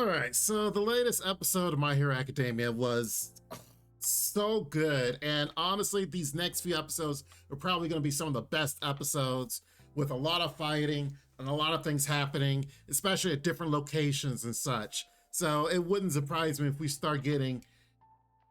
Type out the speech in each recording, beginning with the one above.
All right, so the latest episode of My Hero Academia was so good, and honestly, these next few episodes are probably going to be some of the best episodes with a lot of fighting and a lot of things happening, especially at different locations and such. So it wouldn't surprise me if we start getting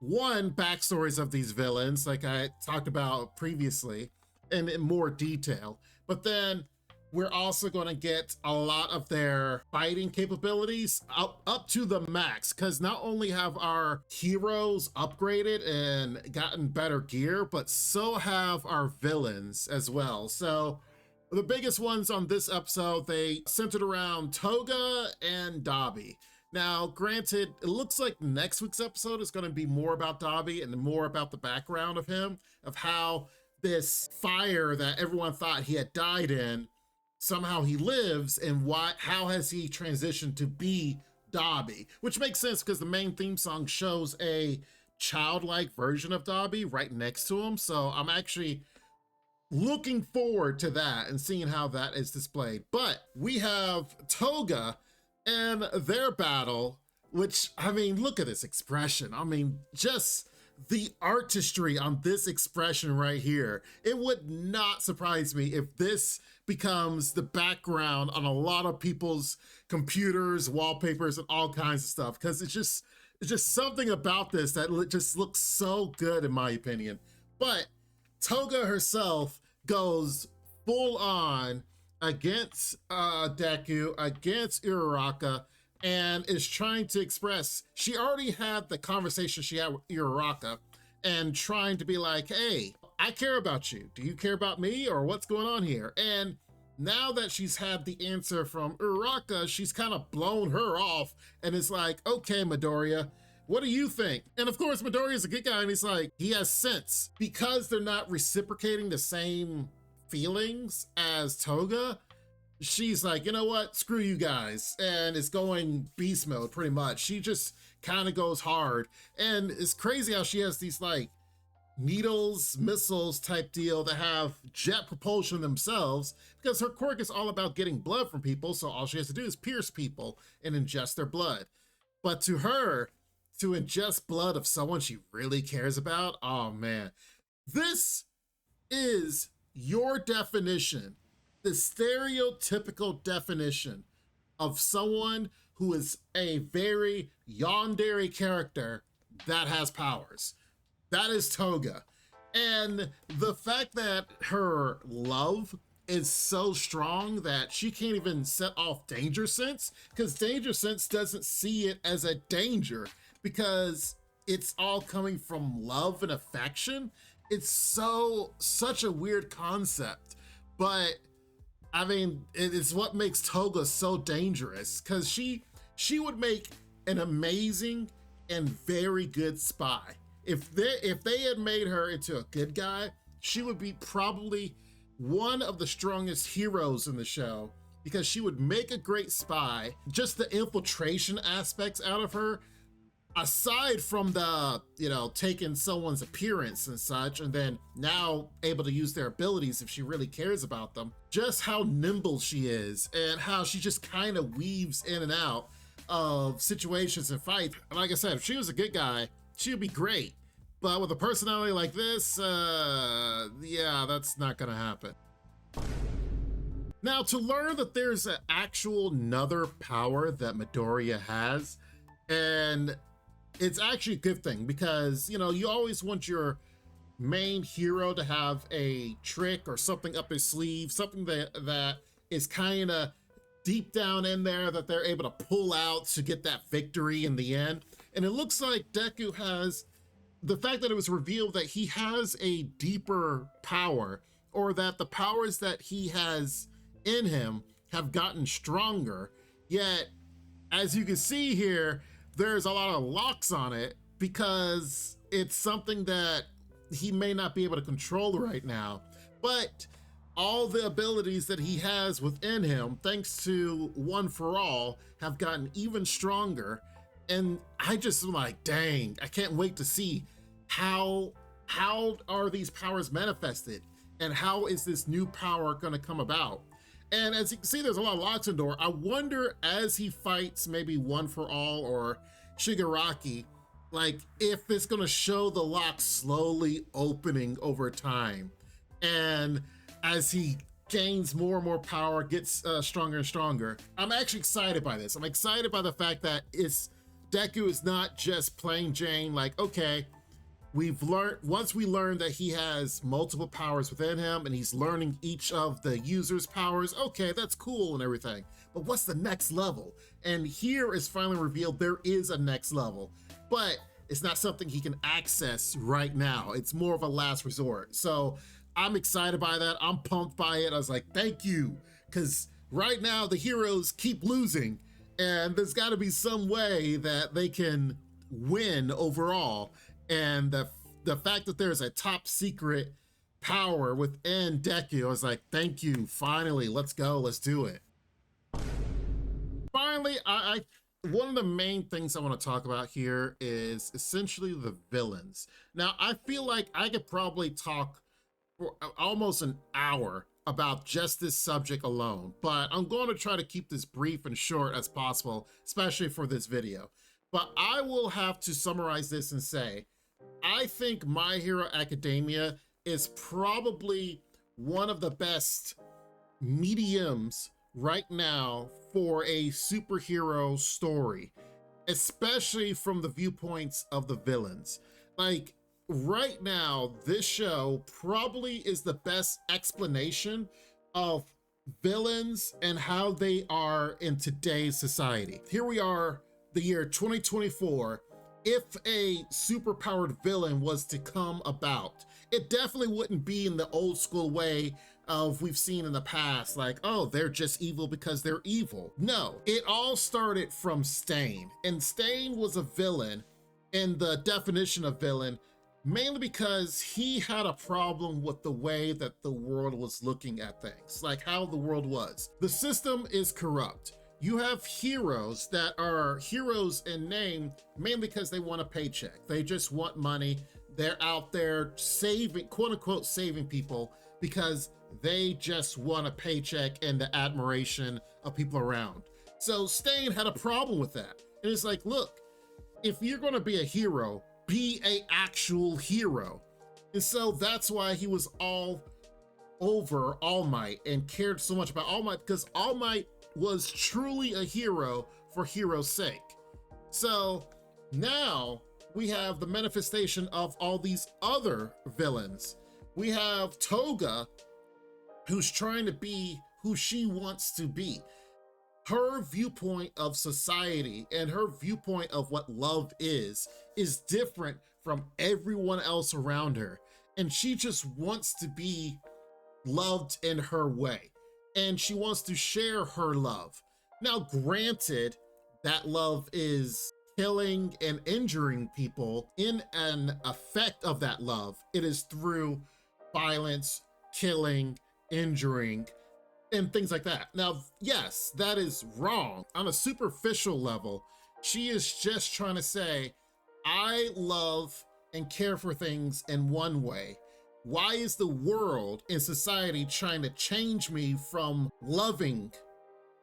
backstories of these villains, like I talked about previously, and in more detail. But then we're also going to get a lot of their fighting capabilities up to the max, because not only have our heroes upgraded and gotten better gear, but so have our villains as well. So the biggest ones on this episode, they centered around Toga and Dabi. Now, granted, it looks like next week's episode is going to be more about Dabi and more about the background of him, of how this fire that everyone thought he had died in, somehow he lives, and how has he transitioned to be Dabi, which makes sense because the main theme song shows a childlike version of Dabi right next to him. So I'm actually looking forward to that and seeing how that is displayed. But we have Toga and their battle, which, I mean, look at this expression. I mean, just the artistry on this expression right here. It would not surprise me if this becomes the background on a lot of people's computers, wallpapers, and all kinds of stuff, because it's just something about this that just looks so good, in my opinion. But Toga herself goes full on against Deku, against Uraraka, and is trying to express, she already had the conversation she had with Uraraka, and trying to be like, hey, I care about you. Do you care about me, or what's going on here? And now that she's had the answer from Uraraka, she's kind of blown her off and is like, okay, Midoriya, what do you think? And of course, Midoriya's a good guy, and he's like, he has sense. Because they're not reciprocating the same feelings as Toga, she's like, you know what, screw you guys, and is going beast mode pretty much. She just kind of goes hard, and it's crazy how she has these like needles, missiles type deal that have jet propulsion themselves, because her quirk is all about getting blood from people, so all she has to do is pierce people and ingest their blood. But to her, to ingest blood of someone she really cares about, oh man, this is your definition, the stereotypical definition of someone who is a very yandere character that has powers. That is Toga. And the fact that her love is so strong that she can't even set off danger sense, because danger sense doesn't see it as a danger because it's all coming from love and affection. It's such a weird concept, but I mean, it's what makes Toga so dangerous, because she would make an amazing and very good spy. If they had made her into a good guy, she would be probably one of the strongest heroes in the show, because she would make a great spy. Just the infiltration aspects out of her, aside from the, taking someone's appearance and such, and then now able to use their abilities if she really cares about them, just how nimble she is and how she just kind of weaves in and out of situations and fights. And like I said, if she was a good guy, she would be great. But with a personality like this, yeah, that's not gonna happen. Now, to learn that there's an actual another power that Midoriya has, and it's actually a good thing, because, you always want your main hero to have a trick or something up his sleeve, something that is kind of deep down in there that they're able to pull out to get that victory in the end. And it looks like Deku has, the fact that it was revealed that he has a deeper power, or that the powers that he has in him have gotten stronger. Yet, as you can see here, there's a lot of locks on it, because it's something that he may not be able to control right now. But all the abilities that he has within him, thanks to One for All, have gotten even stronger. And I just am like, dang, I can't wait to see how are these powers manifested, and how is this new power going to come about. And as you can see, there's a lot of locks in the door. I wonder, as he fights maybe One for All or Shigaraki, like if it's gonna show the lock slowly opening over time. And as he gains more and more power, gets stronger and stronger. I'm actually excited by this. I'm excited by the fact that Deku is not just plain Jane, like, okay, once we learn that he has multiple powers within him and he's learning each of the user's powers, okay, that's cool and everything. But what's the next level? And here is finally revealed there is a next level, but it's not something he can access right now. It's more of a last resort. So I'm excited by that. I'm pumped by it. I was like, thank you. Because right now the heroes keep losing and there's got to be some way that they can win overall. And the fact that there's a top secret power within Deku, I was like, thank you. Finally, let's go. Let's do it. Finally, one of the main things I want to talk about here is essentially the villains. Now, I feel like I could probably talk for almost an hour about just this subject alone, but I'm going to try to keep this brief and short as possible, especially for this video. But I will have to summarize this and say, I think My Hero Academia is probably one of the best mediums right now for a superhero story, especially from the viewpoints of the villains. Like, right now, this show probably is the best explanation of villains and how they are in today's society. Here we are, the year 2024. If a superpowered villain was to come about, it definitely wouldn't be in the old school way of we've seen in the past, like, oh, they're just evil because they're evil. No, it all started from Stain, and Stain was a villain in the definition of villain, mainly because he had a problem with the way that the world was looking at things, like how the world was. The system is corrupt. You have heroes that are heroes in name mainly because they want a paycheck. They just want money. They're out there saving, quote unquote, saving people because they just want a paycheck and the admiration of people around. So Stain had a problem with that. And it's like, look, if you're gonna be a hero, be an actual hero. And so that's why he was all over All Might and cared so much about All Might, because All Might was truly a hero for hero's sake. So now we have the manifestation of all these other villains. We have Toga, who's trying to be who she wants to be. Her viewpoint of society and her viewpoint of what love is different from everyone else around her. And she just wants to be loved in her way. And she wants to share her love. Now, granted, that love is killing and injuring people. In an effect of that love, it is through violence, killing, injuring, and things like that. Now, yes, that is wrong. On a superficial level, she is just trying to say, I love and care for things in one way. Why is the world and society trying to change me from loving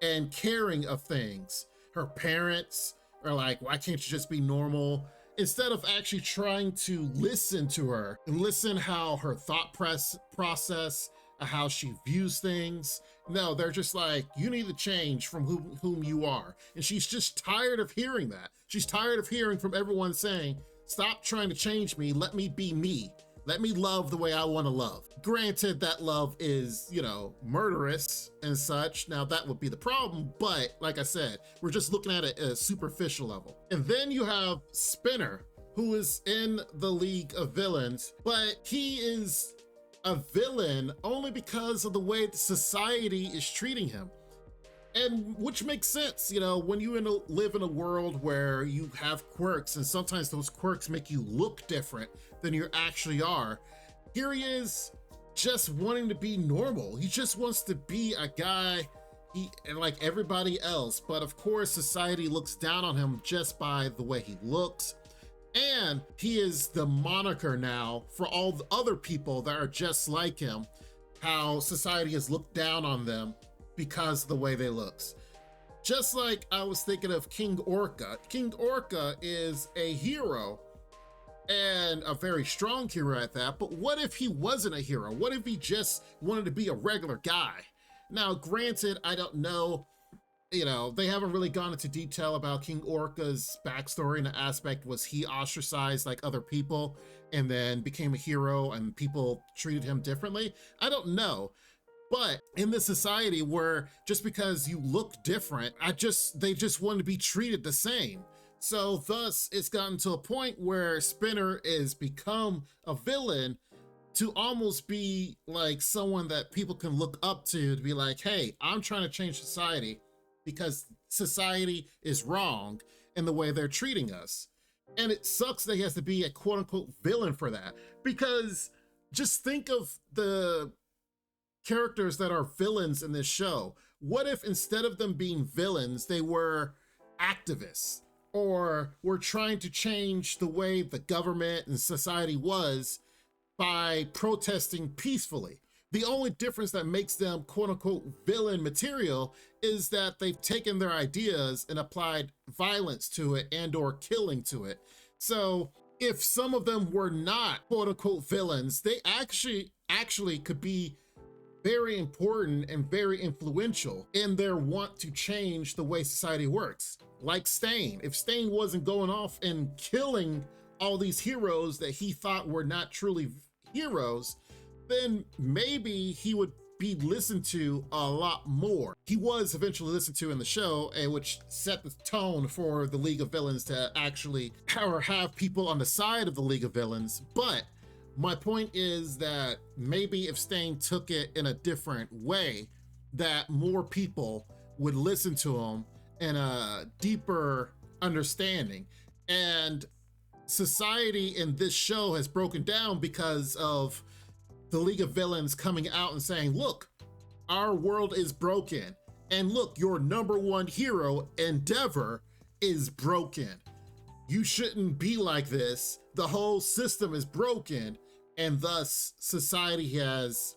and caring of things? Her parents are like, why can't you just be normal? Instead of actually trying to listen to her and listen how her thought process, how she views things. No, they're just like, you need to change from whom you are. And she's just tired of hearing that. She's tired of hearing from everyone saying, stop trying to change me, let me be me. Let me love the way I want to love. Granted, that love is, you know, murderous and such. Now that would be the problem, but like I said, we're just looking at it at a superficial level. And then you have Spinner, who is in the League of Villains, but he is a villain only because of the way society is treating him. And which makes sense, you know, when you live in a world where you have quirks and sometimes those quirks make you look different than you actually are. Here he is just wanting to be normal. He just wants to be a guy like everybody else. But of course, society looks down on him just by the way he looks. And he is the moniker now for all the other people that are just like him, how society has looked down on them because of the way they looks. Just like I was thinking of King Orca. King Orca is a hero, and a very strong hero at that, but what if he wasn't a hero? What if he just wanted to be a regular guy? Now, granted, I don't know, you know, they haven't really gone into detail about King Orca's backstory, and the aspect was he ostracized like other people and then became a hero and people treated him differently. I don't know. But in this society where just because you look different, they just want to be treated the same. So thus it's gotten to a point where Spinner is become a villain to almost be like someone that people can look up to be like, hey, I'm trying to change society because society is wrong in the way they're treating us. And it sucks that he has to be a quote unquote villain for that, because just think of the characters that are villains in this show. What if instead of them being villains, they were activists? Or we're trying to change the way the government and society was by protesting peacefully. The only difference that makes them quote unquote villain material is that they've taken their ideas and applied violence to it and or killing to it. So if some of them were not quote unquote villains, they actually could be very important and very influential in their want to change the way society works. Like Stain. If Stain wasn't going off and killing all these heroes that he thought were not truly heroes, then maybe he would be listened to a lot more. He was eventually listened to in the show, and which set the tone for the League of Villains to actually have people on the side of the League of Villains. But my point is that maybe if Stain took it in a different way, that more people would listen to him in a deeper understanding. And society in this show has broken down because of the League of Villains coming out and saying, look, our world is broken. And look, your number one hero, Endeavor, is broken. You shouldn't be like this. The whole system is broken. And thus society has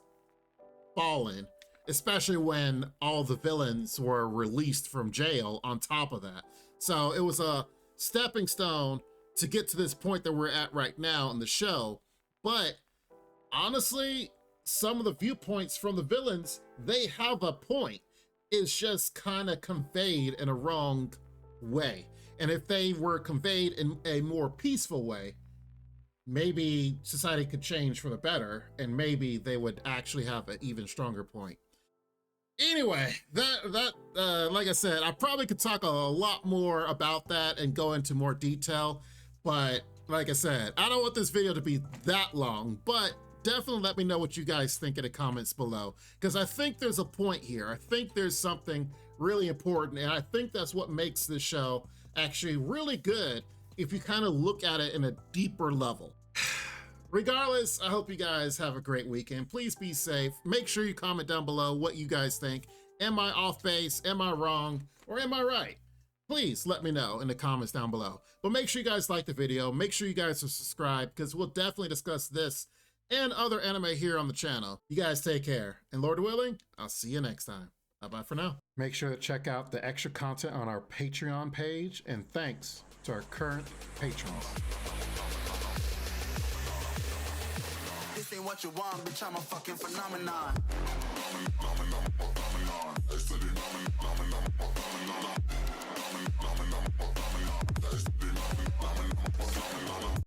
fallen, especially when all the villains were released from jail on top of that. So it was a stepping stone to get to this point that we're at right now in the show. But honestly, some of the viewpoints from the villains, they have a point. It's just kind of conveyed in a wrong way. And if they were conveyed in a more peaceful way, maybe society could change for the better, and maybe they would actually have an even stronger point. Anyway, like I said, I probably could talk a lot more about that and go into more detail, but like I said, I don't want this video to be that long, but definitely let me know what you guys think in the comments below, because I think there's a point here. I think there's something really important, and I think that's what makes this show actually really good if you kind of look at it in a deeper level. Regardless, I hope you guys have a great weekend. Please be safe. Make sure you comment down below what you guys think. Am I off base? Am I wrong? Or am I right? Please let me know in the comments down below. But make sure you guys like the video. Make sure you guys are subscribed, because we'll definitely discuss this and other anime here on the channel. You guys take care. And Lord willing, I'll see you next time. Bye-bye for now. Make sure to check out the extra content on our Patreon page. And thanks to our current patrons. This ain't what you want, bitch, I'm a fucking phenomenon.